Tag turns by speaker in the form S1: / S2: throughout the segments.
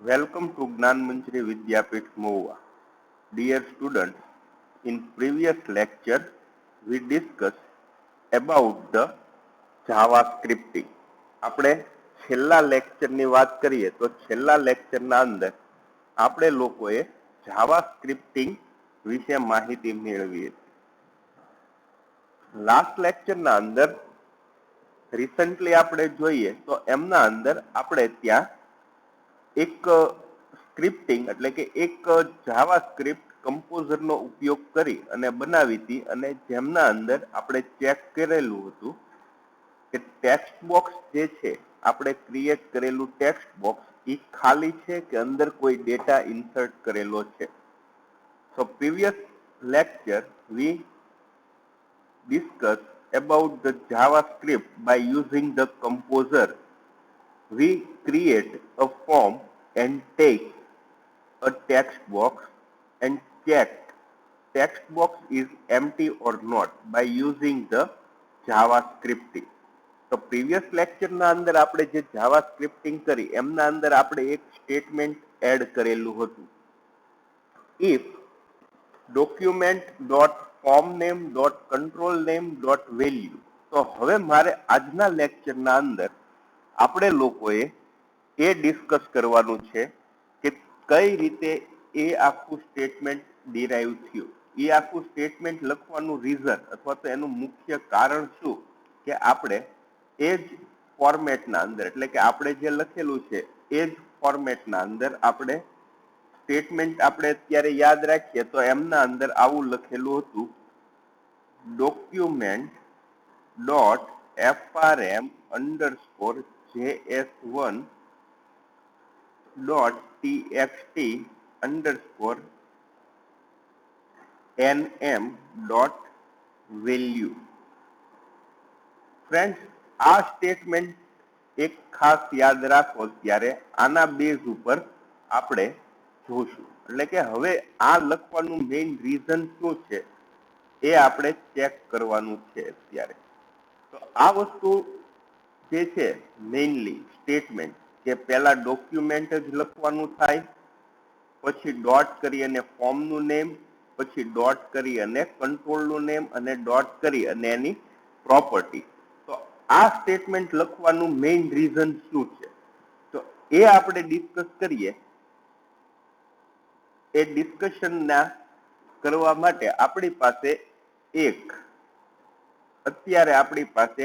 S1: Welcome to Gnan Manjari Vidyapith Mohua. Dear students, in previous lecture we discussed about the JavaScripting. આપણે છેલ્લા લેક્ચરની વાત કરીએ તો છેલ્લા લેક્ચરના અંદર આપણે લોકોએ જાવાસ્ક્રિપ્ટિંગ વિશે માહિતી મેળવી હતી. લાસ્ટ લેક્ચરના અંદર રિસન્ટલી આપણે જોઈએ તો એમના અંદર આપણે ત્યાં એક સ્ક્રિપ્ટિંગ એટલે કે એક જાવાસ્ક્રિપ્ટ કમ્પોઝરનો ઉપયોગ કરી અને બનાવી હતી અને જેમના અંદર આપણે ચેક કરેલું હતું કે ટેક્સ્ટ બોક્સ જે છે આપણે ક્રિએટ કરેલું ટેક્સ્ટ બોક્સ એ ખાલી છે કે અંદર કોઈ ડેટા ઇન્સર્ટ કરેલો છે. So previous lecture we discuss about the JavaScript by using the composer. We create a form and take a text box and check text box is empty or not by using the JavaScripting. તો previous લેક્ચરના અંદર આપણે જે જાવાસ્ક્રિપ્ટિંગ કરી એમના અંદર આપણે એક સ્ટેટમેન્ટ એડ કરેલું હતું. If document dot form name dot control name dot value. તો હવે મારે આજના લેક્ચરના અંદર આપણે લોકોએ એ ડિસ્કસ કરવાનું છે કે કઈ રીતે એ આખું સ્ટેટમેન્ટ ડિરાઈવ થયું. એ આખું સ્ટેટમેન્ટ લખવાનું રીઝન અથવા તો એનું મુખ્ય કારણ શું કે આપણે એ જ ફોર્મેટના અંદર એટલે કે આપણે જે લખેલું છે એ જ ફોર્મેટના અંદર આપણે સ્ટેટમેન્ટ આપણે અત્યારે યાદ રાખીએ તો એમના અંદર આવું લખેલું હતું document dot frm underscore js1 dot txt underscore nm dot value. Friends, આ સ્ટેટમેન્ટ એક ખાસ યાદ રાખો ત્યારે આના બેઝ ઉપર આપણે જોશું. એટલે કે હવે આ લખવાનું મેઇન રીઝન શું છે એ આપણે ચેક કરવાનું છે અત્યારે. તો આ વસ્તુ જે છે મેઇનલી સ્ટેટમેન્ટ કે પહેલા ડોક્યુમેન્ટ જ લખવાનું થાય, પછી ડોટ કરી અને ફોર્મનું નેમ, પછી ડોટ કરી અને કંટ્રોલનું નેમ અને ડોટ કરી અને એની પ્રોપર્ટી. તો આ સ્ટેટમેન્ટ લખવાનું મેઇન રીઝન શું છે તો એ આપણે ડિસ્કસ કરીએ. એ ડિસ્કશનના કરવા માટે આપણી પાસે એક અત્યારે આપણી પાસે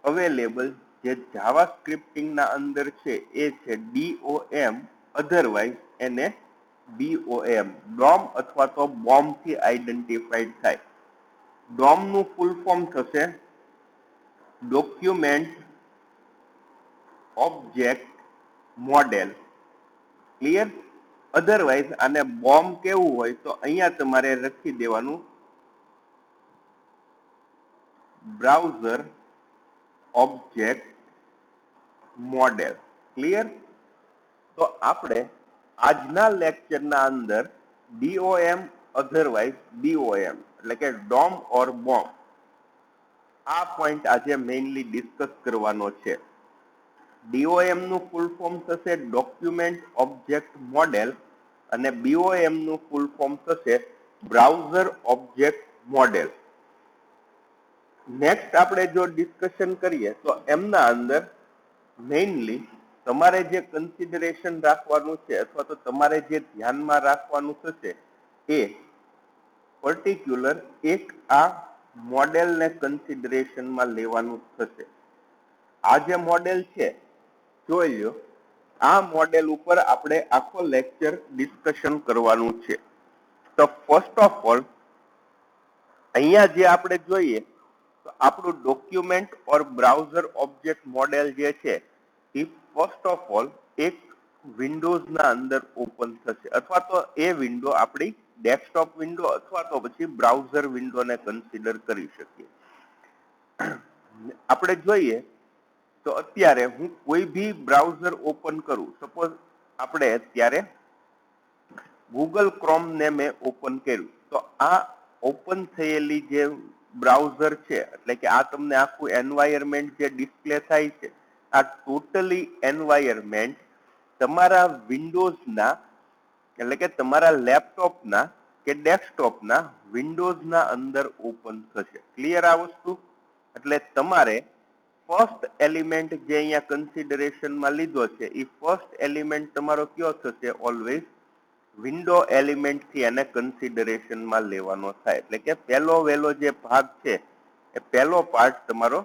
S1: અવેલેબલ જે જાવાસ્ક્રિપ્ટિંગના અંદર છે એ છે DOM, અધરવાઇઝ એને DOM અથવા તો બોમ્બ થી આઈડેન્ટિફાઈડ થાય. DOM નું ફૂલ ફોર્મ થશે document object model. Clear? Otherwise આને બોમ્બ કેવું હોય તો અહીંયા તમારે લખી દેવાનું બ્રાઉઝર ઓબ્જેક્ટ મોડેલ. ક્લિયર? તો આપણે આજના લેક્ચરના અંદર DOM અધરવાઇઝ DOM એટલે કે DOM ઓર બોમ્બ આ પોઈન્ટ આજે મેઇનલી ડિસ્કસ કરવાનો છે. DOM નું ફૂલ ફોર્મ થશે ડોક્યુમેન્ટ ઓબ્જેક્ટ મોડેલ અને BOM નું ફૂલ ફોર્મ થશે બ્રાઉઝર ઓબ્જેક્ટ મોડેલ. નેક્સ્ટ આપણે જો ડિસ્કશન કરીએ તો એમના અંદર મેઇનલી તમારે જે કન્સિડરેશન રાખવાનું છે અથવા તો તમારે જે ધ્યાનમાં રાખવાનું થશે એ પર્ટિક્યુલર એક આ મોડેલને કન્સિડરેશનમાં લેવાનું થશે. આ જે મોડેલ છે જોઈ લો, આ મોડેલ ઉપર આપણે આખો લેક્ચર ડિસ્કશન કરવાનું છે. તો ફર્સ્ટ ઓફ ઓલ અહીંયા જે આપણે જોઈએ તો આપણું ડોક્યુમેન્ટ ઓર બ્રાઉઝર ઓબ્જેક્ટ મોડેલ જે છે એ ફર્સ્ટ ઓફ ઓલ એક વિન્ડોઝના અંદર ઓપન થશે અથવા તો એ વિન્ડો આપણી ડેસ્કટોપ વિન્ડો અથવા તો પછી બ્રાઉઝર વિન્ડોને કન્સિડર કરી શકીએ. આપણે જોઈએ તો અત્યારે હું કોઈ બી બ્રાઉઝર ઓપન કરું, સપોઝ આપણે અત્યારે ગૂગલ ક્રોમ ને મેં ઓપન કર્યું તો આ ઓપન થયેલી જે બ્રાઉઝર છે એટલે કે આ તમને આખું એન્વાયરમેન્ટ જે ડિસ્પ્લે થાય છે આ ટોટલી એન્વાયરમેન્ટ તમારા વિન્ડોઝના એટલે કે તમારા લેપટોપના કે ડેસ્કટોપના વિન્ડોઝના અંદર ઓપન થશે. ક્લિયર આ વસ્તુ? એટલે તમારે ફર્સ્ટ એલિમેન્ટ જે અહીંયા કન્સિડરેશનમાં લીધો છે એ ફર્સ્ટ એલિમેન્ટ તમારો કયો થશે? ઓલવેઝ વિન્ડો એલિમેન્ટથી એને કન્સિડરેશનમાં લેવાનો થાય. એટલે કે પહેલો વહેલો જે ભાગ છે એ પહેલો પાર્ટ તમારો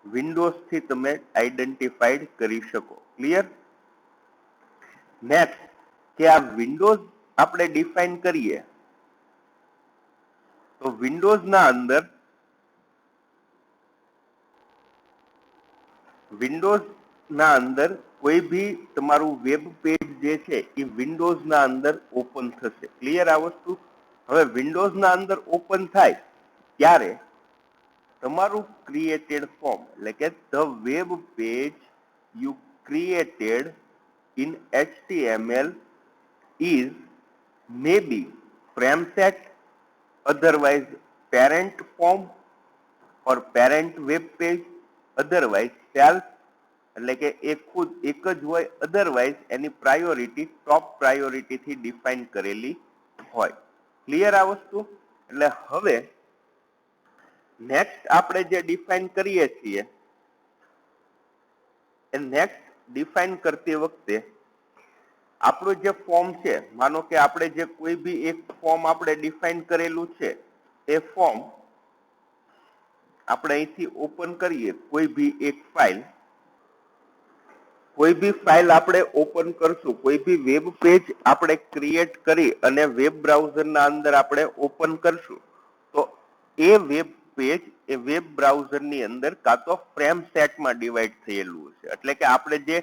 S1: વિન્ડોઝથી તમે આઈડેન્ટિફાઈડ કરી શકો. ક્લિયર? નેક્સ્ટ કે આ વિન્ડોઝ આપણે ડિફાઇન કરીએ તો વિન્ડોઝના અંદર કોઈ ભી તમારું વેબ પેજ જે છે એ વિન્ડોઝના અંદર ઓપન થશે. ક્લિયર આ વસ્તુ? હવે વિન્ડોઝના અંદર ઓપન થાય ત્યારે તમારું ક્રિએટેડ ફોર્મ એટલે કે the web page you created in HTML is maybe frame set, otherwise parent form or parent web page, otherwise self એટલે કે એ ખુદ એક જ હોય, અધરવાઇઝ એની પ્રાયોરિટી ટોપ પ્રાયોરિટીથી ડિફાઇન કરેલી હોય. ક્લિયર આ વસ્તુ? એટલે હવે નેક્સ્ટ આપણે જે ડિફાઇન કરીએ છીએ એ નેક્સ્ટ ડિફાઇન કરતી વખતે આપણું જે ફોર્મ છે, માનો કે આપણે જે કોઈ બી એક ફોર્મ આપણે ડિફાઇન કરેલું છે એ ફોર્મ આપણે અહીંથી ઓપન કરીએ કોઈ બી એક ફાઇલ, કોઈ બી ફાઇલ આપણે ઓપન કરશું, કોઈ બી વેબ પેજ આપણે ક્રિએટ કરી અને વેબ બ્રાઉઝરના અંદર આપણે ઓપન કરશું તો એ વેબ પેજ એ વેબ બ્રાઉઝરની અંદર કાં તો ફ્રેમ સેટમાં ડિવાઈડ થયેલું હશે. એટલે કે આપણે જે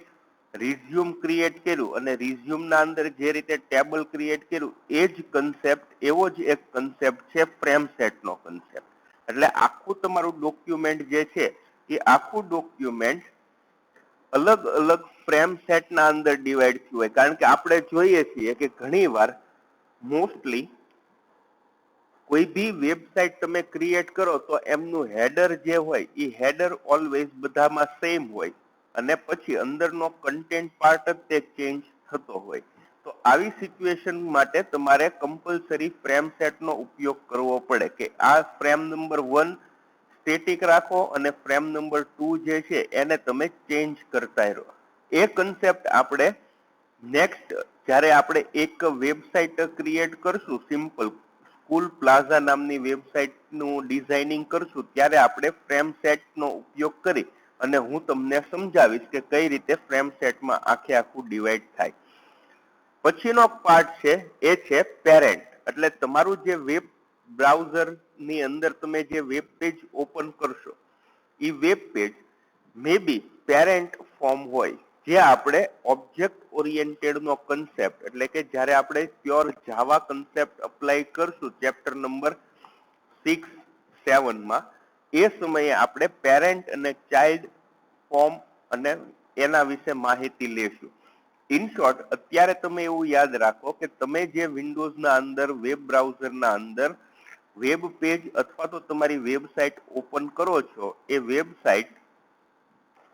S1: રિઝ્યુમ ક્રિએટ કર્યું અને રિઝ્યુમના અંદર જે રીતે ટેબલ ક્રિએટ કર્યું એ જ કન્સેપ્ટ, એવો જ એક કન્સેપ્ટ છે ફ્રેમ સેટનો કન્સેપ્ટ. એટલે આખું તમારું ડોક્યુમેન્ટ જે છે એ આખું ડોક્યુમેન્ટ અલગ અલગ ફ્રેમ સેટના અંદર ડિવાઈડ થયું હોય. કારણ કે આપણે જોઈએ છીએ કે ઘણી વાર મોસ્ટલી કોઈ બી વેબસાઇટ તમે ક્રિએટ કરો તો એમનું હેડર જે હોય એ હેડર ઓલવેઝ બધામાં સેમ હોય અને પછી અંદરનો કન્ટેન્ટ પાર્ટ જ તે ચેન્જ થતો હોય. તો આવી સિચ્યુએશન માટે તમારે કમ્પલસરી ફ્રેમ સેટનો ઉપયોગ કરવો પડે કે આ ફ્રેમ નંબર 1 સ્ટેટિક રાખો અને ફ્રેમ નંબર 2 જે છે એને તમે ચેન્જ કરતા રહો. એ કન્સેપ્ટ આપણે નેક્સ્ટ જ્યારે આપણે એક વેબસાઇટ ક્રિએટ કરશું, સિમ્પલ સ્કૂલ પ્લાઝા નામની વેબસાઇટનું ડિઝાઇનિંગ કરશું ત્યારે આપણે ફ્રેમ સેટનો ઉપયોગ કરી અને હું તમને સમજાવીશ કે કઈ રીતે ફ્રેમ સેટમાં આખે આખું ડિવાઈડ થાય. પછીનો પાર્ટ છે એ છે પેરેન્ટ. એટલે તમારું જે વેબ બ્રાઉઝરની અંદર તમે જે વેબ પેજ ઓપન કરશો એ વેબ પેજ મે બી પેરેન્ટ ફોર્મ હોય, જે આપણે ઓબ્જેક્ટ ઓરિએન્ટેડ નો કન્સેપ્ટ એટલે કે જ્યારે આપણે પ્યોર જાવા કન્સેપ્ટ અપ્લાય કરશું ચેપ્ટર નંબર 6-7 માં એ સમયે આપણે પેરેન્ટ અને ચાઇલ્ડ ફોર્મ અને એના વિશે માહિતી લેશું. ઇન શોર્ટ અત્યારે તમે એવું યાદ રાખો કે તમે જે વિન્ડોઝના અંદર વેબ બ્રાઉઝરના અંદર વેબ પેજ અથવા તો તમારી વેબસાઇટ ઓપન કરો છો એ વેબસાઇટ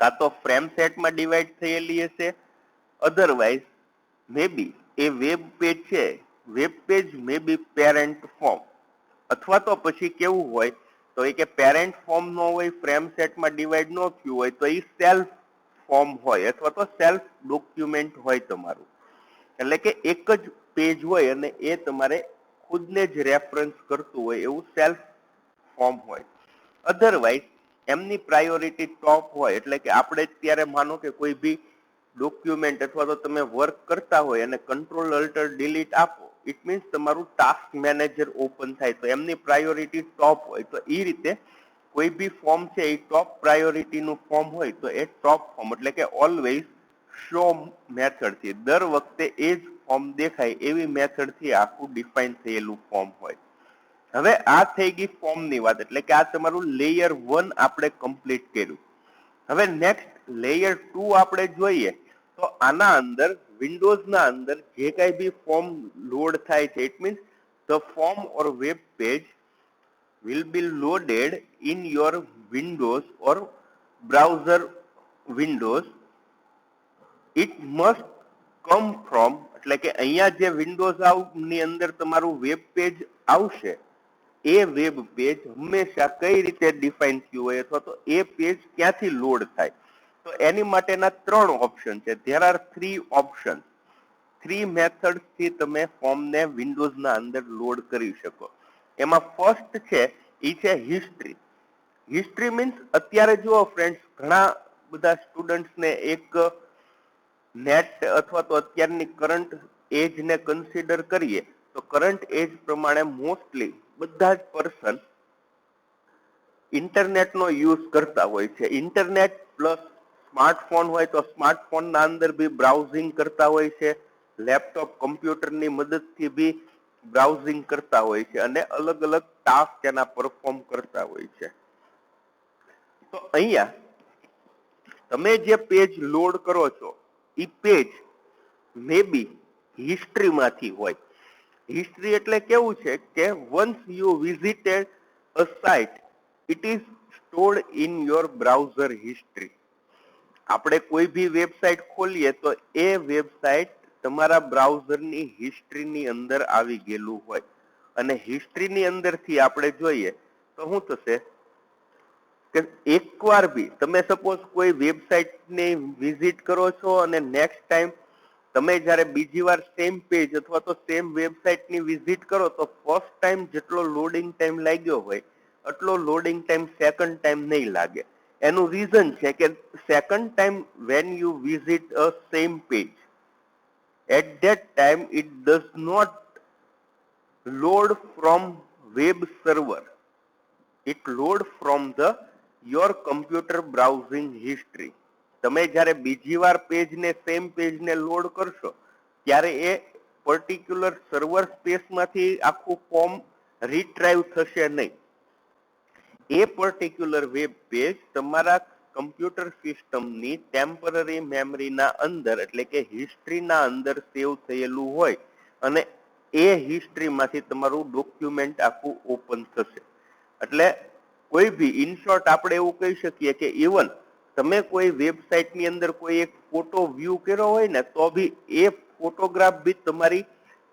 S1: કાં તો ફ્રેમ સેટમાં ડિવાઈડ થયેલી હશે, અધરવાઇઝ મે બી એ વેબ પેજ છે વેબ પેજ મે બી પેરેન્ટ ફોર્મ, અથવા તો પછી કેવું હોય તો એ કે પેરેન્ટ ફોર્મ નો હોય, ફ્રેમ સેટમાં ડિવાઈડ ન થયું હોય તો એ સેલ્ફ ફોર્મ હોય અથવા તો સેલ્ફ ડોક્યુમેન્ટ હોય તમારું. એટલે કે એક જ પેજ હોય અને એ તમારે ખુદને જ રેફરન્સ કરતું હોય એવું સેલ્ફ ફોર્મ હોય. અધરવાઇઝ એમની પ્રાયોરિટી ટોપ હોય. એટલે કે આપણે ત્યારે માનો કે કોઈ બી ડોક્યુમેન્ટ અથવા તો તમે વર્ક કરતા હોય અને કંટ્રોલ અલ્ટર ડિલીટ આપો, ઇટ મીન્સ તમારું ટાસ્ક મેનેજર ઓપન થાય તો એમની પ્રાયોરિટી ટોપ હોય. તો એ રીતે કોઈ બી ફોર્મ છે એ ટોપ પ્રાયોરિટીનું ફોર્મ હોય તો એ ટોપ ફોર્મ એટલે કે ઓલવેઝ શો મેથડથી દર વખતે એ જ ફોર્મ દેખાય એવી મેથડથી આખું ડિફાઇન થયેલું ફોર્મ હોય. હવે આ થઈ ગઈ ફોર્મની વાત, એટલે કે આ તમારું લેયર 1 આપણે કમ્પ્લીટ કર્યું. હવે નેક્સ્ટ લેયર 2 આપણે જોઈએ તો આના અંદર વિન્ડોઝના અંદર જે કાંઈ બી ફોર્મ લોડ થાય છે, it means the form or web page will be loaded in your Windows or browser windows. It must come from એટલે કે અહીંયા જે વિન્ડોઝ ની અંદર તમારું વેબ પેજ આવશે એ વેબ પેજ હંમેશા કઈ રીતે ડિફાઇન થયું હોય અથવા તો એ પેજ ક્યાંથી લોડ થાય તો એની માટેના 3 ઓપ્શન છે. ધેર આર 3 ઓપ્શન, 3 મેથડ્સ થી તમે ફોર્મને વિન્ડોઝના અંદર લોડ કરી શકો. એમાં ફર્સ્ટ છે એ છે હિસ્ટ્રી. હિસ્ટ્રી મીન્સ અત્યારે જુઓ ફ્રેન્ડ્સ ઘણા બધા સ્ટુડન્ટ્સને એક નેટ અથવા તો અત્યારની કરંટ એજને કન્સિડર કરીએ તો કરંટ એજ પ્રમાણે મોસ્ટલી બધા જ પર્સન ઇન્ટરનેટનો યુઝ કરતા હોય છે. ઇન્ટરનેટ પ્લસ સ્માર્ટફોન હોય તો સ્માર્ટફોનના અંદર બી બ્રાઉઝિંગ કરતા હોય છે, લેપટોપ કમ્પ્યુટરની મદદથી બી બ્રાઉઝિંગ કરતા હોય છે અને અલગ અલગ ટાસ્ક એના પરફોર્મ કરતા હોય છે. તો અહીંયા તમે જે પેજ લોડ કરો છો એ પેજ મે બી હિસ્ટ્રીમાંથી હોય. હિસ્ટ્રી એટલે કેવું છે કે once you visited a site it is stored in your browser history. આપણે કોઈ બી વેબસાઇટ ખોલીએ તો એ વેબસાઇટ તમારા બ્રાઉઝરની હિસ્ટ્રીની અંદર આવી ગયેલું હોય અને હિસ્ટ્રીની અંદરથી આપણે જોઈએ તો શું થશે કે એકવાર બી તમે સપોઝ કોઈ વેબસાઇટને વિઝિટ કરો છો અને નેક્સ્ટ ટાઈમ તમે જ્યારે બીજી વાર સેમ પેજ અથવા તો સેમ વેબસાઇટની વિઝિટ કરો તો ફર્સ્ટ ટાઈમ જેટલો લોડિંગ ટાઈમ લાગ્યો હોય એટલો લોડિંગ ટાઈમ સેકન્ડ ટાઈમ નહીં લાગે. એનું રીઝન છે કે second time when you visit a same page at that time it does not load from web server, it load from the your computer browsing history. તમે જ્યારે બીજી વાર પેજને સેમ પેજને લોડ કરશો ત્યારે એ પર્ટિક્યુલર સર્વર સ્પેસમાંથી આખું ફોર્મ રીટ્રાઈવ થશે નહીં. એ પર્ટિક્યુલર વેબ પેજ તમારા કમ્પ્યુટર સિસ્ટમની ટેમ્પરરી મેમરીના અંદર એટલે કે હિસ્ટ્રીના અંદર સેવ થયેલું હોય અને એ હિસ્ટ્રીમાંથી તમારું ડોક્યુમેન્ટ આખું ઓપન થશે. એટલે કોઈ બી ઇન શોર્ટ આપણે એવું કહી શકીએ કે ઇવન તમે કોઈ વેબસાઇટની અંદર કોઈ એક ફોટો વ્યૂ કર્યો હોય ને તો બી એ ફોટોગ્રાફ બી તમારી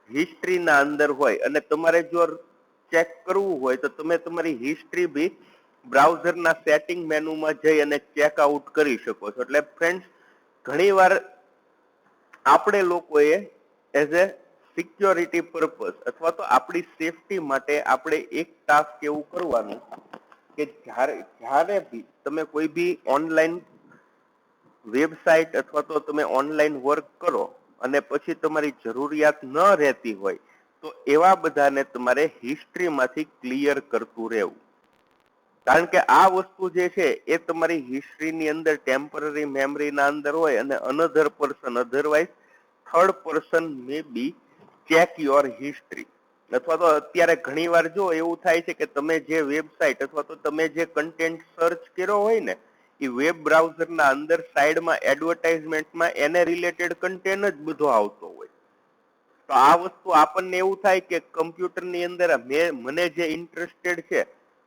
S1: હિસ્ટ્રીના અંદર હોય અને તમારે જો ચેક કરવું હોય તો તમે તમારી હિસ્ટ્રી બી બ્રાઉઝરના સેટિંગ મેનુમાં જઈ અને ચેક આઉટ કરી શકો છો. એટલે ફ્રેન્ડ્સ ઘણીવાર આપણે લોકોએ એઝ એ સિક્યોરિટી પર્પઝ અથવા તો આપણી સેફટી માટે આપણે એક ટાસ્ક એવું કરવાનું કે જ્યારે બી તમે કોઈ બી ઓનલાઈન વેબસાઇટ અથવા તો તમે ઓનલાઈન વર્ક કરો અને પછી તમારી જરૂરિયાત ન રહેતી હોય તો એવા બધાને તમારે હિસ્ટ્રીમાંથી ક્લિયર કરતું રહેવું. કારણ કે આ વસ્તુ જે છે એ તમારી હિસ્ટ્રીની અંદર ટેમ્પરરી મેમરીના અંદર હોય અને another person otherwise third person may be check your history. અથવા તો અત્યારે ઘણીવાર જો એવું થાય છે કે તમે જે વેબસાઇટ અથવા તો તમે જે કન્ટેન્ટ સર્ચ કર્યો હોય ને એ વેબ બ્રાઉઝરના અંદર સાઈડમાં એડવર્ટાઇઝમેન્ટમાં એને રિલેટેડ કન્ટેન્ટ જ બધો આવતો હોય. તો આ વસ્તુ આપણને એવું થાય કે કમ્પ્યુટરની અંદર મને જે ઇન્ટરેસ્ટેડ છે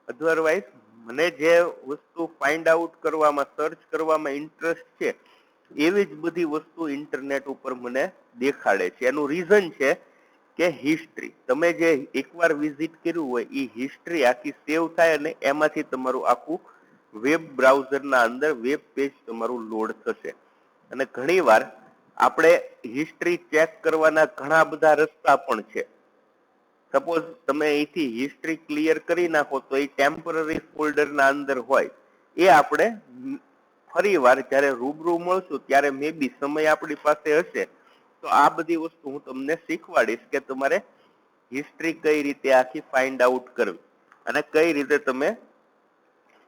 S1: અધરવાઇઝ મને જે વસ્તુ ફાઇન્ડ આઉટ કરવામાં સર્ચ કરવામાં ઇન્ટરેસ્ટ છે એવી જ બધી વસ્તુ ઇન્ટરનેટ ઉપર મને દેખાડે છે. એનું રીઝન છે કે હિસ્ટ્રી. તમે જે એકવાર વિઝિટ કર્યું હોય એ હિસ્ટ્રી આખી સેવ થાય અને એમાંથી તમારું આખું વેબ બ્રાઉઝરના અંદર વેબ પેજ તમારું લોડ થશે. અને ઘણીવાર આપણે હિસ્ટ્રી ચેક કરવાના ઘણા બધા રસ્તા પણ છે. સપોઝ તમે અહીંથી હિસ્ટ્રી ક્લિયર કરી નાખો તો એ ટેમ્પરરી ફોલ્ડરના અંદર હોય. એ આપણે ફરી વાર જ્યારે રૂબરૂ મળશું ત્યારે મે બી સમય આપણી પાસે હશે તો આ બધી વસ્તુ હું તમને શીખવાડીશ કે તમારે હિસ્ટ્રી કઈ રીતે આખી ફાઇન્ડ આઉટ કરવી અને કઈ રીતે તમે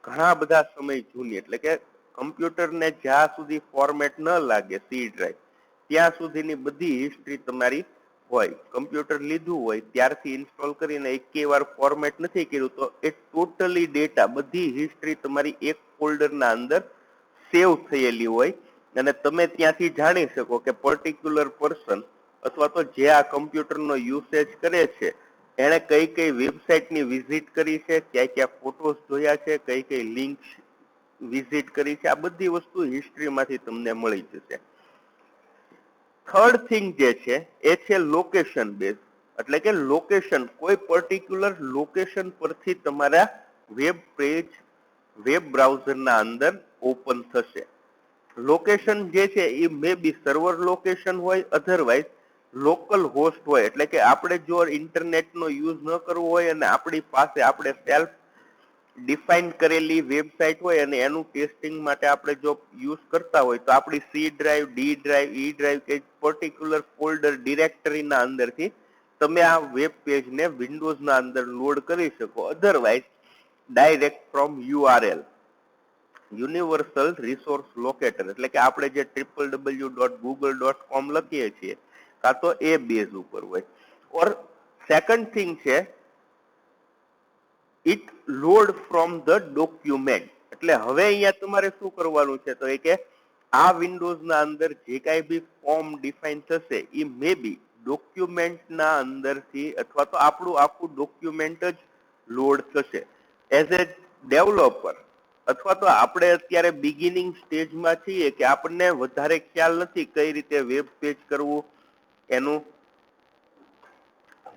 S1: ઘણા બધા સમય જૂની એટલે કે કમ્પ્યુટરને જ્યાં સુધી ફોર્મેટ ન લાગે સી ડ્રાઈવ ત્યાં સુધીની બધી હિસ્ટ્રી તમારી હોય. કમ્પ્યુટર લીધું હોય ત્યારથી ઇન્સ્ટોલ કરીને એકે વાર ફોર્મેટ નથી કર્યું તો એ ટોટલી ડેટા બધી હિસ્ટ્રી તમારી એક ફોલ્ડરના અંદર સેવ થયેલી હોય અને તમે ત્યાંથી જાણી શકો કે પર્ટિક્યુલર પર્સન અથવા તો જે આ કમ્પ્યુટરનો યુસેજ કરે છે એણે કઈ કઈ વેબસાઇટની વિઝિટ કરી છે, ક્યાં ક્યાં ફોટોસ જોયા છે, કઈ કઈ લિંક વિઝિટ કરી છે, આ બધી વસ્તુ હિસ્ટ્રીમાંથી તમને મળી જશે. થર્ડ થિંગ જે છે એ છે લોકેશન બેઝ, એટલે કે લોકેશન, કોઈ પર્ટિક્યુલર લોકેશન પરથી તમારા વેબ પેજ વેબ બ્રાઉઝરના અંદર ઓપન થશે. લોકેશન જે છે એ મે બી સર્વર લોકેશન હોય, અધરવાઇઝ લોકલ હોસ્ટ હોય, એટલે કે આપણે જો ઇન્ટરનેટનો યુઝ ન કરવો હોય અને આપણી પાસે આપણે સેલ્ફ ડિફાઇન કરેલી વેબસાઇટ હોય અને એનું ટેસ્ટિંગ માટે આપણે જો યુઝ કરતા હોય તો આપણી સી ડ્રાઈવ, ડી ડ્રાઈવ, ઈ ડ્રાઈવ કે પર્ટિક્યુલર ફોલ્ડર ડિરેક્ટરીના અંદરથી તમે આ વેબ પેજને વિન્ડોઝના અંદર લોડ કરી શકો. Otherwise direct from URL, universal resource locator, એટલે કે આપણે જે www.google.com લખીએ છીએ કાં તો એ બેઝ ઉપર હોય. ઓર સેકન્ડ થિંગ છે it load from the document, એટલે હવે અહીંયા તમારે શું કરવાનું છે તો એ કે આ વિન્ડોઝના અંદર જે કાંઈ બી ફોર્મ ડિફાઇન થશે એ મે બી ડોક્યુમેન્ટના અંદરથી અથવા તો આપણું આખું ડોક્યુમેન્ટ જ લોડ થશે. એઝ એ ડેવલપર અથવા તો આપણે અત્યારે બિગિનિંગ સ્ટેજમાં છીએ કે આપણને વધારે ખ્યાલ નથી કઈ રીતે વેબ પેજ કરવું, એનું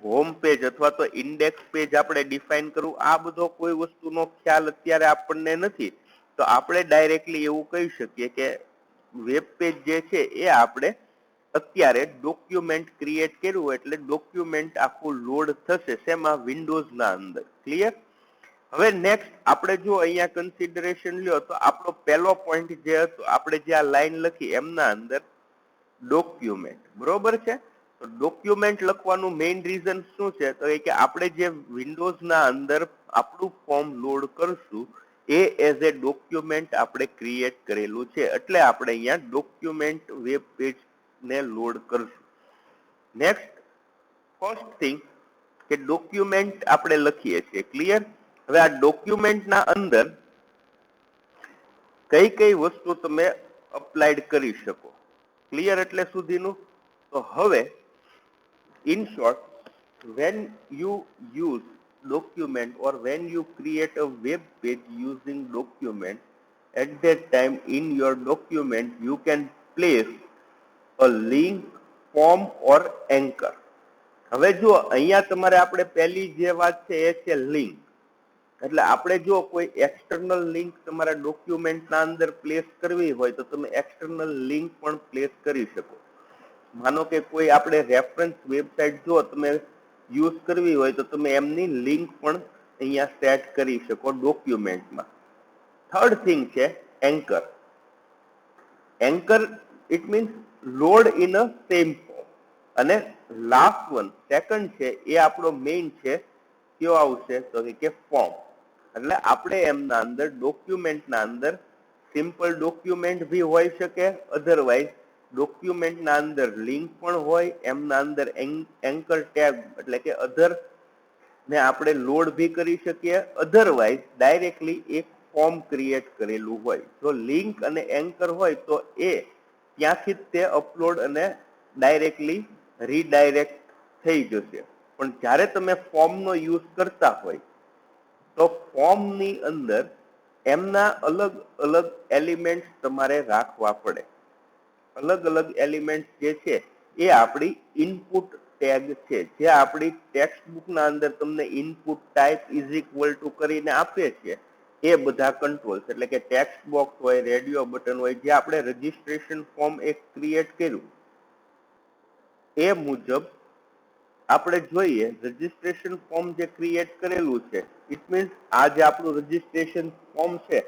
S1: હોમ પેજ અથવા તો ઇન્ડેક્સ પેજ આપણે ડિફાઇન કરવું, આ બધો કોઈ વસ્તુનો ખ્યાલ અત્યારે આપણને નથી. તો આપણે ડાયરેક્ટલી એવું કહી શકીએ કે વેબ પેજ જે છે એ આપણે અત્યારે ડોક્યુમેન્ટ ક્રિએટ કર્યું એટલે ડોક્યુમેન્ટ આખું લોડ થશે શેમાં, વિન્ડોઝના અંદર. ક્લિયર? હવે નેક્સ્ટ આપણે જો અહીંયા કન્સિડરેશન લ્યો તો આપણો પહેલો પોઈન્ટ જે હતો, આપણે જે આ લાઈન લખી એમના અંદર ડોક્યુમેન્ટ, બરોબર છે? તો ડોક્યુમેન્ટ લખવાનું મેઇન રીઝન શું છે તો એ કે આપણે જે વિન્ડોઝના અંદર આપણું ફોર્મ લોડ કરશું એ એઝ એ ડોક્યુમેન્ટ આપણે ક્રિએટ કરેલું છે, એટલે આપણે અહીંયા ડોક્યુમેન્ટ વેબ પેજ ને લોડ કરશું. નેક્સ્ટ ફર્સ્ટ થિંગ કે ડોક્યુમેન્ટ આપણે લખીએ છીએ. ક્લિયર? હવે આ ડોક્યુમેન્ટના અંદર કઈ કઈ વસ્તુ તમે અપ્લાઈડ કરી શકો. ક્લિયર એટલે સુધીનું? તો હવે in short, when you use document or when you create a web page using document, at that time in your document you can place a link, form or anchor. હવે જો અહીંયા તમારે આપણે પહેલી જે વાત છે એ છે લિંક, એટલે આપણે જો કોઈ એક્સટર્નલ લિંક તમારા ડોક્યુમેન્ટના અંદર પ્લેસ કરવી હોય તો તમે એક્સટર્નલ લિંક પણ પ્લેસ કરી શકો. માનો કે કોઈ આપણે રેફરન્સ વેબસાઇટ જો તમે યુઝ કરવી હોય તો તમે એમની લિંક પણ અહીંયા સેટ કરી શકો ડોક્યુમેન્ટમાં. થર્ડ થિંગ છે anchor. Anchor it means load in a same form. અને લાસ્ટ વન સેકન્ડ છે એ આપણો મેઇન છે, કયો આવશે તો કે ફોર્મ. એટલે આપણે એમના અંદર ડોક્યુમેન્ટના અંદર સિમ્પલ ડોક્યુમેન્ટ ભી હોઈ શકે, અધરવાઇઝ ડોક્યુમેન્ટના અંદર લિંક પણ હોય, એમના અંદર એન્કર ટેગ એટલે કે અધર ને આપણે લોડ ભી કરી શકીએ, અધરવાઇઝ ડાયરેક્ટલી એક ફોર્મ ક્રિએટ કરેલું હોય. જો લિંક અને એન્કર હોય તો એ ત્યાંથી જ તે અપલોડ અને ડાયરેક્ટલી રીડાયરેક્ટ થઈ જશે. પણ જ્યારે તમે ફોર્મનો યુઝ કરતા હોય તો ફોર્મની અંદર એમના અલગ અલગ એલિમેન્ટ્સ તમારે રાખવા પડે. અલગ અલગ એલિમેન્ટ જે છે એ આપણી ઇનપુટ ટેગ છે, જે આપણી ટેક્સ્ટ બુકના અંદર તમને input type is equal to કરીને આપે છે એ બધા કંટ્રોલ્સ, એટલે કે ટેક્સ્ટ બોક્સ હોય, રેડિયો બટન હોય, જે આપણે રજીસ્ટ્રેશન ફોર્મ એક ક્રિએટ કર્યું એ મુજબ આપણે જોઈએ રજીસ્ટ્રેશન ફોર્મ જે ક્રિએટ કરેલું છે ઇટ મીન્સ આ જે આપણું રજીસ્ટ્રેશન ફોર્મ છે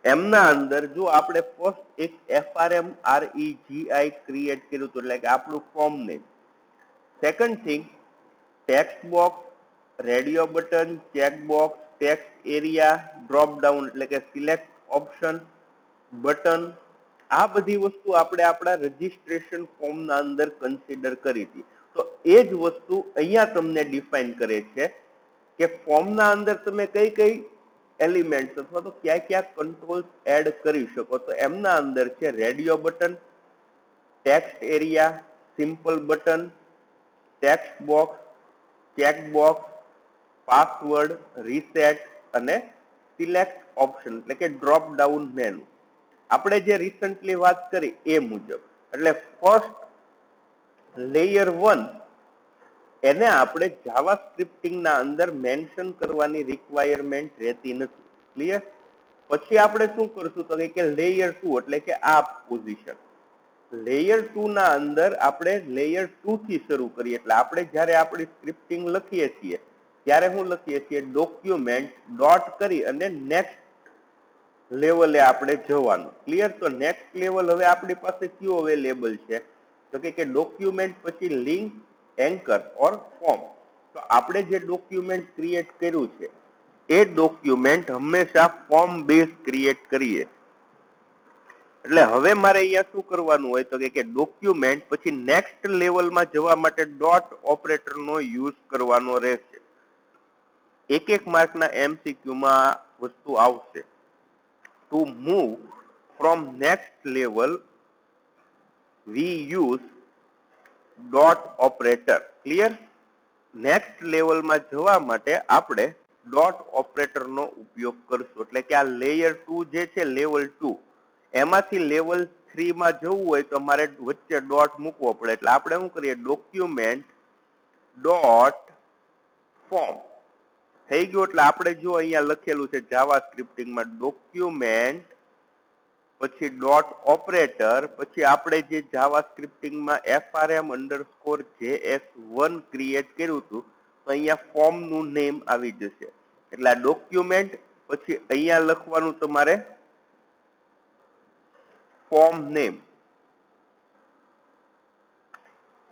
S1: એમના અંદર જો આપણે ફર્સ્ટ એક FRMREGI ક્રિએટ કર્યું હતું, એટલે કે આપણું form name. Second thing text box, radio button, check box, text area, drop down એટલે કે સિલેક્ટ ઓપ્શન, બટન, આ બધી વસ્તુ આપણે આપણા રજીસ્ટ્રેશન ફોર્મના અંદર કન્સિડર કરી હતી. તો એ જ વસ્તુ અહીંયા તમને ડિફાઇન કરે છે કે ફોર્મના અંદર તમે કઈ કઈ એલિમેન્ટ્સ અથવા તો ક્યાં ક્યાં કંટ્રોલ્સ એડ કરી શકો. તો એમના અંદર છે radio button, text area, simple button, text box, check box, password, reset અને સિલેક્ટ ઓપ્શન એટલે કે ડ્રોપ ડાઉન મેનુ. આપણે જે રિસન્ટલી વાત કરી એ મુજબ. એટલે ફર્સ્ટ લેયર 1 એને આપણે જાવા સ્ક્રિપ્ટિંગના અંદર મેન્શન કરવાની રિક્વાયરમેન્ટ રહેતી નથી. ક્લિયર? પછી આપણે શું કરશું તો કે લેયર 2 એટલે કે આ પોઝિશન. લેયર 2 ના અંદર આપણે લેયર 2 થી શરૂ કરીએ. એટલે આપણે જ્યારે આપણી સ્ક્રિપ્ટિંગ લખીએ છીએ ત્યારે હું લખીએ છીએ ડોક્યુમેન્ટ ડોટ કરી અને નેક્સ્ટ લેવલે આપણે જવાનું. ક્લિયર? તો નેક્સ્ટ લેવલ હવે આપણી પાસે કયું અવેલેબલ છે તો કે ડોક્યુમેન્ટ પછી લિંક એન્કર ઓર ફોર્મ. તો આપણે જે ડોક્યુમેન્ટ ક્રિએટ કર્યું છે એ ડોક્યુમેન્ટ હંમેશા ફોર્મ બેઝ ક્રિએટ કરીએ. એટલે હવે મારે અહીંયા શું કરવાનું હોય તો કે ડોક્યુમેન્ટ પછી નેક્સ્ટ લેવલમાં જવા માટે ડોટ ઓપરેટરનો યુઝ કરવાનો રહેશે. એક એક માર્કના એમસીક્યુમાં વસ્તુ આવશે. To move from next level, we use dot operator. Clear? Next લેવલમાં જવા માટે આપણે ડોટ ઓપરેટરનો ઉપયોગ કરશું. એટલે કે આ લેયર 2 જે છે લેવલ 2 એમાંથી લેવલ 3 માં જવું હોય તો મારે વચ્ચે ડોટ મૂકવો પડે. એટલે આપણે શું કરીએ ડોક્યુમેન્ટ ડોટ ફોર્મ થઈ ગયું. એટલે આપણે જો અહીંયા લખેલું છે જાવા સ્ક્રિપ્ટિંગમાં ડોક્યુમેન્ટ પછી ડોટ ઓપરેટર પછી આપણે જે જાવા સ્ક્રિપ્ટિંગમાં frm_js1 ક્રિએટ કર્યું હતું તો અહીંયા ફોર્મનું નેમ આવી જશે. એટલે આ ડોક્યુમેન્ટ પછી અહીંયા લખવાનું તમારે ફોર્મ નેમ.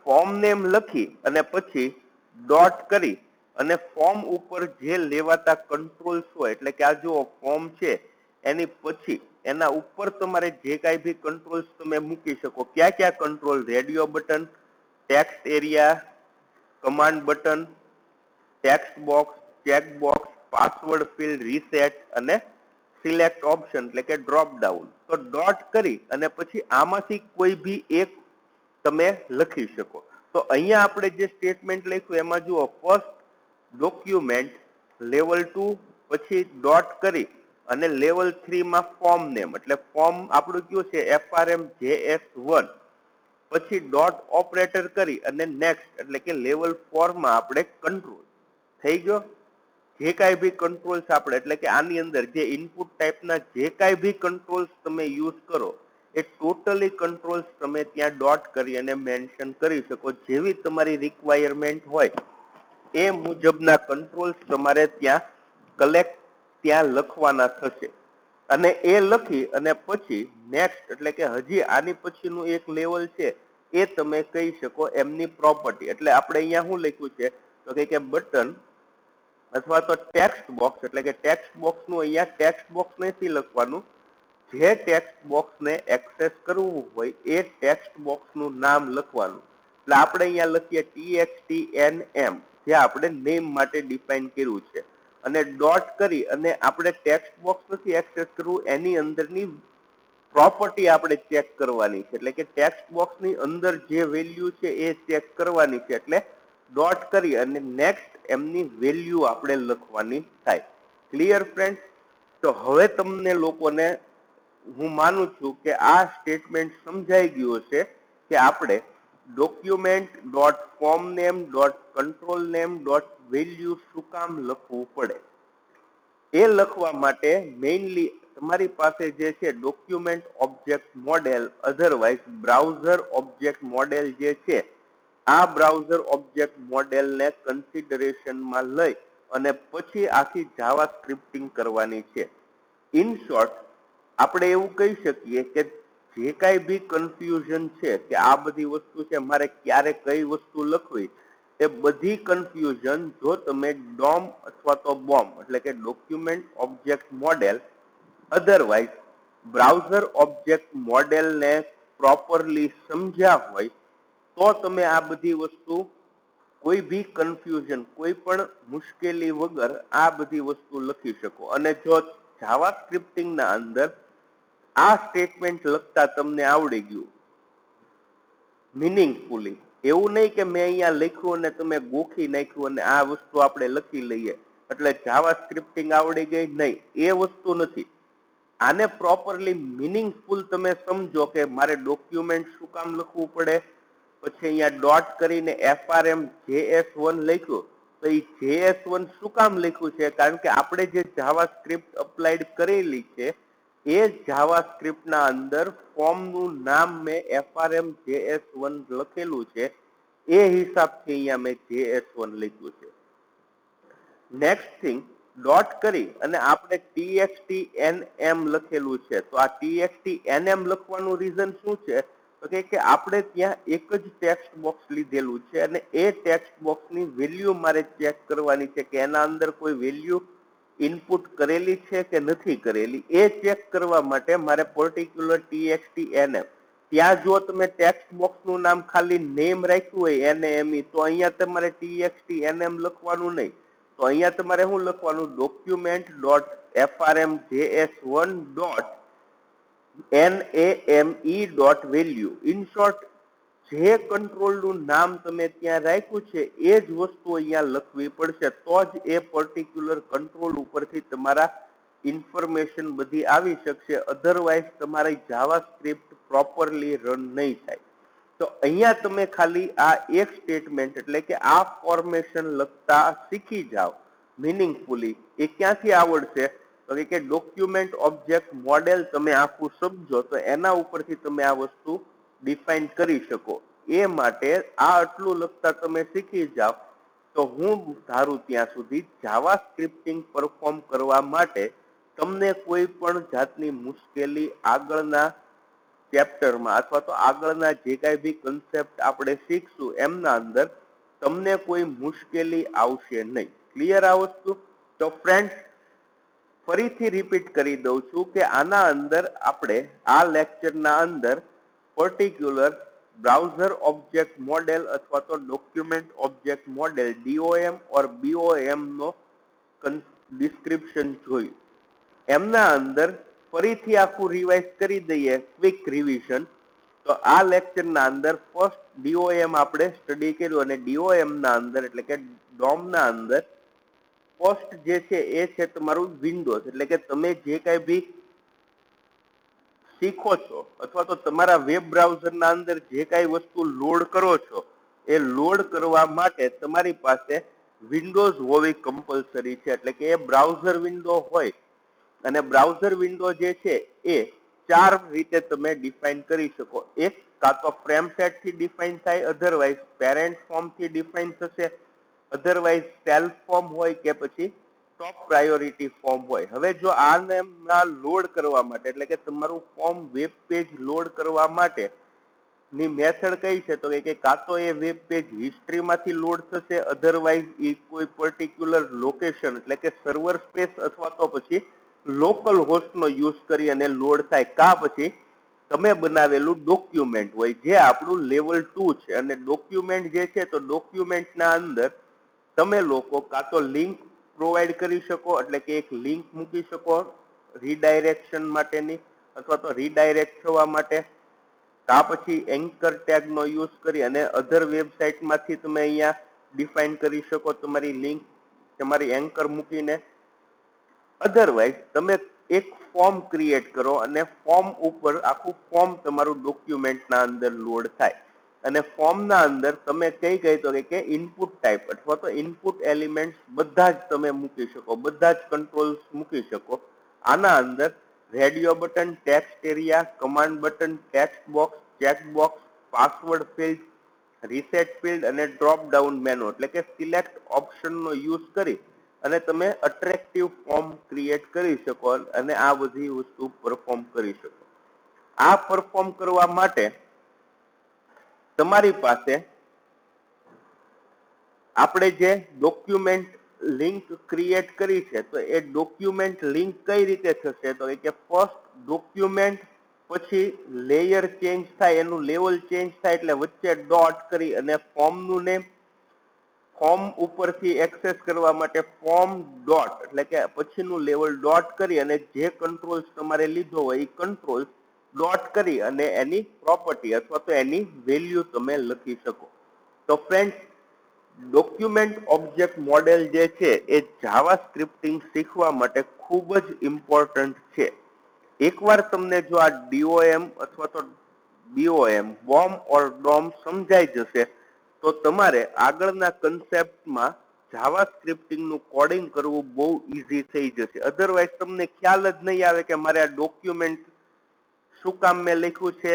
S1: ફોર્મ નેમ લખી અને પછી ડોટ કરી અને ફોર્મ ઉપર જે લેવાતા કંટ્રોલ્સ હોય એટલે કે આ જો ફોર્મ છે એની પછી એના ઉપર તમારે જે કાંઈ બી કંટ્રોલ્સ તમે મૂકી શકો. ક્યાં ક્યાં control? Radio button, text area, command button, text box, check box, password field, reset અને સિલેક્ટ ઓપ્શન એટલે કે ડ્રોપ ડાઉન. તો ડોટ કરી અને પછી આમાંથી કોઈ બી એક તમે લખી શકો. તો અહીંયા આપણે જે સ્ટેટમેન્ટ લખ્યું એમાં જુઓ ફર્સ્ટ ડોક્યુમેન્ટ લેવલ 2 પછી ડોટ કરી અને લેવલ 3 માં ફોર્મ નેમ એટલે ફોર્મ આપણું કયું છે frm_js1 પછી ડોટ ઓપરેટર કરી અને નેક્સ્ટ એટલે કે લેવલ 4 માં આપણે કંટ્રોલ થઈ ગયો. જે કાંઈ બી કંટ્રોલ્સ આપણે એટલે કે આની અંદર જે ઇનપુટ ટાઈપના જે કાંઈ બી કંટ્રોલ્સ તમે યુઝ કરો એ ટોટલી કંટ્રોલ્સ તમે ત્યાં ડોટ કરી અને મેન્શન કરી શકો. જેવી તમારી રિક્વાયરમેન્ટ હોય એ મુજબના કંટ્રોલ્સ તમારે ત્યાં કલેક્ટ ત્યાં લખવાના થશે. અને એ લખી અને પછી નેક્સ્ટ એટલે કે હજી આની પછીનું એક લેવલ છે એ તમે કહી શકો એમની પ્રોપર્ટી. એટલે આપણે અહીંયા શું લખ્યું છે તો કે બટન અથવા તો ટેક્સ્ટ બોક્સ એટલે કે ટેક્સ્ટ બોક્સનું અહીંયા ટેક્સ્ટ બોક્સ નથી લખવાનું. જે ટેક્સ્ટ બોક્સને એક્સેસ કરવું હોય એ ટેક્સ્ટ બોક્સનું નામ લખવાનું. એટલે આપણે અહીંયા લખીએ TXTNM જે આપણે નેમ માટે ડિફાઇન કર્યું છે અને ડોટ કરી અને આપણે ટેક્સ્ટ બોક્સ નથી એક્સેસ કરવું એની અંદરની પ્રોપર્ટી આપણે ચેક કરવાની છે. એટલે કે ટેક્સ્ટ બોક્સની અંદર જે વેલ્યુ છે એ ચેક કરવાની છે. એટલે ડોટ કરી અને નેક્સ્ટ એમની વેલ્યુ આપણે લખવાની થાય. Clear friend? તો હવે તમને લોકોને હું માનું છું કે આ સ્ટેટમેન્ટ સમજાઈ ગયું હશે કે આપણે document dot form name dot control name dot value શું કામ લખવું પડે. એ લખવા માટે મેઇનલી તમારી પાસે જે છે document object model otherwise browser object model જે છે આ બ્રાઉઝર ઓબ્જેક્ટ મોડેલને કન્સિડરેશનમાં લઈ અને પછી આખી જાવા સ્ક્રિપ્ટિંગ કરવાની છે. ઇન શોર્ટ આપણે એવું કહી શકીએ કે જે કાંઈ બી કન્ફ્યુઝન છે કે આ બધી વસ્તુ છે મારે ક્યારે કઈ વસ્તુ લખવી એ બધી કન્ફ્યુઝન જો તમે ડોમ અથવા તો બોમ એટલે કે document object model otherwise browser object મોડેલને પ્રોપરલી સમજ્યા હોય તો તમે આ બધી વસ્તુ કોઈ બી કન્ફ્યુઝન કોઈ પણ મુશ્કેલી વગર આ બધી વસ્તુ લખી શકો. અને જો જાવા સ્ક્રિપ્ટિંગના અંદર આ સ્ટેટમેન્ટ લખતા તમને આવડી ગયું મિનિંગફુલી, એવું નહીં કે મેં અહીંયા લખ્યું અને તમે ગોખી નાખ્યું અને આ વસ્તુ આપણે લખી લઈએ એટલે જાવા સ્ક્રિપ્ટિંગ આવડી ગઈ, નહીં, એ વસ્તુ નથી. આને પ્રોપરલી મિનિંગફુલ તમે સમજો કે મારે ડોક્યુમેન્ટ શું કામ લખવું પડે પછી અહીંયા ડોટ કરીને FRM JS1 લખ્યું તો એ JS1 શું કામ લખ્યું છે કારણ કે આપણે જે જાવા સ્ક્રિપ્ટ અપ્લાઈડ કરેલી છે એ જાવા સ્ક્રિપ્ટના અંદર ફોર્મનું નામ મેં FRM JS1 લખેલું છે એ હિસાબથી અહીંયા મેં JS1 લખ્યું છે નેક્સ્ટ થિંગ ડોટ કરી અને આપણે txt nm લખેલું છે તો આ txt nm લખવાનું રીઝન શું છે તો કે આપણે ત્યાં એક જ ટેક્સ્ટ બોક્સ લીધેલું છે અને એ ટેક્સ્ટ બોક્સની વેલ્યુ મારે ચેક કરવાની છે કે એના અંદર કોઈ વેલ્યુ ઇનપુટ કરેલી છે કે નથી કરેલી એ ચેક કરવા માટે મારે પર્ટિક્યુલર txt nm ત્યાં જો તમે ટેક્સ્ટ બોક્સનું નામ ખાલી નેમ રાખ્યું હોય name તો અહીંયા તમારે txt nm લખવાનું નહીં તો અહીંયા તમારે શું લખવાનું document dot frm js1 dot name dot value in short જે કંટ્રોલનું નામ તમે ત્યાં રાખ્યું છે એ જ વસ્તુ અહીંયા લખવી પડશે તો જ એ પર્ટિક્યુલર કંટ્રોલ ઉપરથી તમારા ઇન્ફોર્મેશન બધી આવી શકશે અધરવાઇઝ તમારી જાવા સ્ક્રિપ્ટ પ્રોપરલી રન નહીં થાય તો અહીંયા તમે ખાલી આ એક સ્ટેટમેન્ટ એટલે કે આ ફોર્મેશન લખતા શીખી જાઓ મિનિંગફુલી એ ક્યાંથી આવડશે તો કે ડોક્યુમેન્ટ ઓબ્જેક્ટ મોડેલ તમે આખું સમજો તો એના ઉપરથી તમે આ વસ્તુ ડિફાઇન કરી શકો એ માટે આ આટલું લખતા તમે શીખી જાઓ તો હું ધારું ત્યાં સુધી જાવા સ્ક્રિપ્ટિંગ પરફોર્મ કરવા માટે તમને કોઈ પણ જાતની મુશ્કેલી આગળના ચેપ્ટરમાં અથવા તો આગળના જે કાંઈ બી કન્સેપ્ટ આપણે શીખશું એમના અંદર તમને કોઈ મુશ્કેલી આવશે નહીં ક્લિયર આ વસ્તુ તો ફ્રેન્ડ્સ ફરીથી રિપીટ કરી દઉં છું કે આના અંદર આપણે આ લેક્ચરના અંદર પર્ટિક્યુલર બ્રાઉઝર ઓબ્જેક્ટ મોડેલ અથવા તો ડોક્યુમેન્ટ ઓબ્જેક્ટ મોડેલ DOM ઓર BOM નો ડિસ્ક્રિપ્શન જોયું એમના અંદર ફરીથી આખું રિવાઇઝ કરી દઈએ ક્વિક રિવિઝન તો આ લેક્ચરના અંદર ફર્સ્ટ DOM આપણે સ્ટડી કર્યું અને DOM ના અંદર એટલે કે DOM ના અંદર ફર્સ્ટ જે છે એ છે તમારું વિન્ડોઝ એટલે કે તમે જે કાંઈ બી શીખો છો અથવા તો તમારા વેબ બ્રાઉઝરના અંદર જે કાંઈ વસ્તુ લોડ કરો છો એ લોડ કરવા માટે તમારી પાસે વિન્ડોઝ હોવી કમ્પલસરી છે એટલે કે એ બ્રાઉઝર વિન્ડો હોય અને બ્રાઉઝર વિન્ડો જે છે એ ચાર રીતે તમે ડિફાઇન કરી શકો એક કાં તો ફ્રેમ સેટ થી ડિફાઇન થાય અધરવાઇઝ પેરેન્ટ ફોર્મ થી ડિફાઇન થશે અધરવાઇઝ સેલ્ફ ફોર્મ હોય કે પછી ટોપ પ્રાયોરિટી ફોર્મ હોય હવે જો આને લોડ કરવા માટે એટલે કે તમારું ફોર્મ વેબ પેજ લોડ કરવા માટે ની મેથડ કઈ છે તો કે કાં તો એ વેબ પેજ હિસ્ટ્રીમાંથી લોડ થશે અધરવાઇઝ એ કોઈ પર્ટિક્યુલર લોકેશન એટલે કે સર્વર સ્પેસ અથવા તો પછી લોકલ હોસ્ટનો યુઝ કરી અને લોડ થાય કાં પછી તમે બનાવેલું ડોક્યુમેન્ટ હોય જે આપણું લેવલ 2 છે અને ડોક્યુમેન્ટ જે છે તો ડોક્યુમેન્ટના અંદર તમે લોકો કાં તો લિંક પ્રોવાઈડ કરી શકો એટલે કે એક લિંક મૂકી શકો રીડાયરેક્શન માટેની અથવા તો રીડાયરેક્ટ થવા માટે કાં પછી એન્કર ટેગનો યુઝ કરી અને અધર વેબસાઇટમાંથી તમે અહીંયા ડિફાઇન કરી શકો તમારી લિંક તમારી એન્કર મૂકીને અધરવાઇઝ તમે એક ફોર્મ ક્રિએટ કરો અને ફોર્મ ઉપર આખું ફોર્મ તમારું ડોક્યુમેન્ટના અંદર લોડ થાય અને ફોર્મના અંદર તમે કઈ તો કે ઇનપુટ ટાઈપ અથવા તો ઇનપુટ એલિમેન્ટ્સ બધા જ તમે મૂકી શકો બધા જ કંટ્રોલ્સ મૂકી શકો આના અંદર radio button text area command button text box check box password field reset field અને ડ્રોપ ડાઉન મેનુ એટલે કે સિલેક્ટ ઓપ્શનનો યુઝ કરી અને તમે અટ્રેક્ટિવ ફોર્મ ક્રિએટ કરી શકો અને આ બધી વસ્તુ પરફોર્મ કરી શકો આ પરફોર્મ કરવા માટે તમારી પાસે આપણે જે ડોક્યુમેન્ટ લિંક ક્રિએટ કરી છે તો એ ડોક્યુમેન્ટ લિંક કઈ રીતે થશે તો કે ફર્સ્ટ ડોક્યુમેન્ટ પછી લેયર ચેન્જ થાય એનું લેવલ ચેન્જ થાય એટલે વચ્ચે ડોટ કરી અને ફોર્મનું નેમ ફોર્મ ઉપરથી એક્સેસ કરવા માટે ફોર્મ ડોટ એટલે કે પછીનું લેવલ ડોટ કરી અને જે કંટ્રોલ્સ તમારે લીધો હોય એ કંટ્રોલ ડોટ કરી અને એની પ્રોપર્ટી અથવા તો એની વેલ્યુ તમે લખી શકો તો ફ્રેન્ડ્સ ડોક્યુમેન્ટ ઓબ્જેક્ટ મોડેલ જે છે એ જાવા સ્ક્રિપ્ટિંગ શીખવા માટે ખૂબ જ ઇમ્પોર્ટન્ટ છે એકવાર તમને જો આ DOM અથવા તો BOM બોમ્બ ઓર ડોમ સમજાઈ જશે તો તમારે આગળના કન્સેપ્ટમાં જાવા સ્ક્રિપ્ટિંગનું કોડિંગ કરવું બહુ ઈઝી થઈ જશે. અધરવાઇઝ તમને ખ્યાલ જ નહીં આવે કે મારે આ ડોક્યુમેન્ટ શું કામ મેં લખ્યું છે,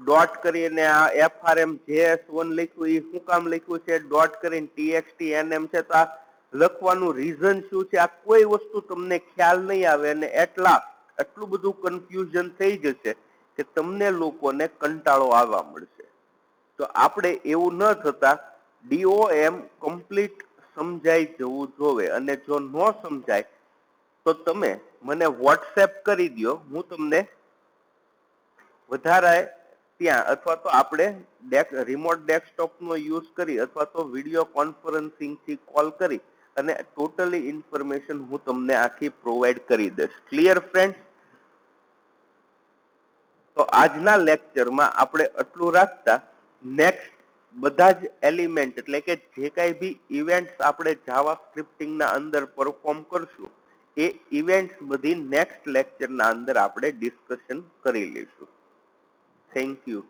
S1: ડોટ કરીને આ FRMJS1 લખ્યું એ શું કામ લખ્યું છે, ડોટ કરીને TXT NM છે તો આ લખવાનું રીઝન શું છે, આ કોઈ વસ્તુ તમને ખ્યાલ નહીં આવે અને એટલું બધું કન્ફ્યુઝન થઈ જશે કે તમને લોકોને કંટાળો આવવા મળશે. તો આપણે એવું ન થતા DOM કમ્પ્લીટ સમજાઈ જવું જોવે અને જો ન સમજાય તો તમે મને વોટ્સએપ કરી દો, હું તમને વધારે ત્યાં અથવા તો આપણે રિમોટ ડેસ્કટોપનો યુઝ કરી અથવા તો વિડીયો કોન્ફરન્સિંગથી કોલ કરી અને ટોટલી ઇન્ફોર્મેશન હું તમને આખી પ્રોવાઈડ કરી દઈશ. Clear friends? તો આજના લેક્ચરમાં આપણે આટલું રાખતા નેક્સ્ટ બધા જ એલિમેન્ટ એટલે કે જે કાંઈ બી ઇવેન્ટ્સ આપણે જાવા સ્ક્રિપ્ટિંગના અંદર પરફોર્મ કરશું એ ઇવેન્ટ્સ બધી નેક્સ્ટ લેક્ચરના અંદર આપણે ડિસ્કશન કરી લઈશું. Thank you.